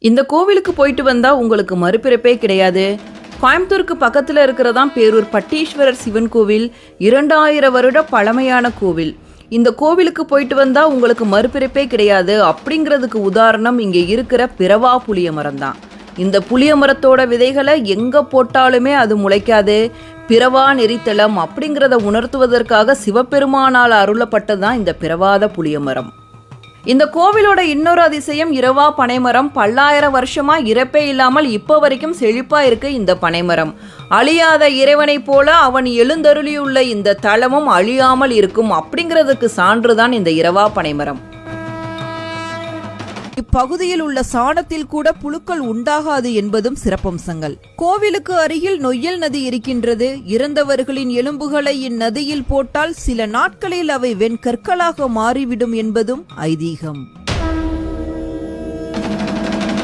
இந்த கோவிலுக்கு போயிட்டு வந்தா உங்களுக்கு மறுபிறப்பே கிடையாது. கோயம்புத்தூருக்கு பக்கத்துல இருக்கிறதான் பேரூர் பட்டீஸ்வரர் சிவன் கோவில். 2000 வருட பழமையான கோவில். இந்த கோவிலுக்கு போயிட்டு வந்தா உங்களுக்கு மறுபிறப்பே கிடையாது அப்படிங்கிறதுக்கு உதாரணம் இங்கே இருக்கிற பிறவா புளிய மரம் தான். இந்த புளிய மரத்தோட விதைகளை எங்க போட்டாலுமே அது முளைக்காது. பிறவா நெறித்தலம் அப்படிங்கிறத உணர்த்துவதற்காக சிவபெருமானால் அருளப்பட்டதுதான் இந்த பிறவாத புளிய மரம். இந்த கோவிலோட இன்னொரு அதிசயம் இரவா பனைமரம். பல்லாயிரம் வருஷமா இறப்பே இல்லாமல் இப்போ வரைக்கும் செழிப்பா இருக்கு இந்த பனைமரம். அழியாத இறைவனை போல அவன் எழுந்தருளியுள்ள இந்த தலமும் அழியாமல் இருக்கும் அப்படிங்கிறதுக்கு சான்றுதான் இந்த இரவா பனைமரம். இப்பகுதியில் உள்ள சாணத்தில் கூட புழுக்கள் உண்டாகாது என்பதும் சிறப்பம்சங்கள். கோவிலுக்கு அருகில் நொய்யல் நதி இருக்கின்றது. இறந்தவர்களின் எலும்புகளை இந்நதியில் போட்டால் சில நாட்களில் அவை வெண்கற்களாக மாறிவிடும் என்பதும் ஐதீகம்.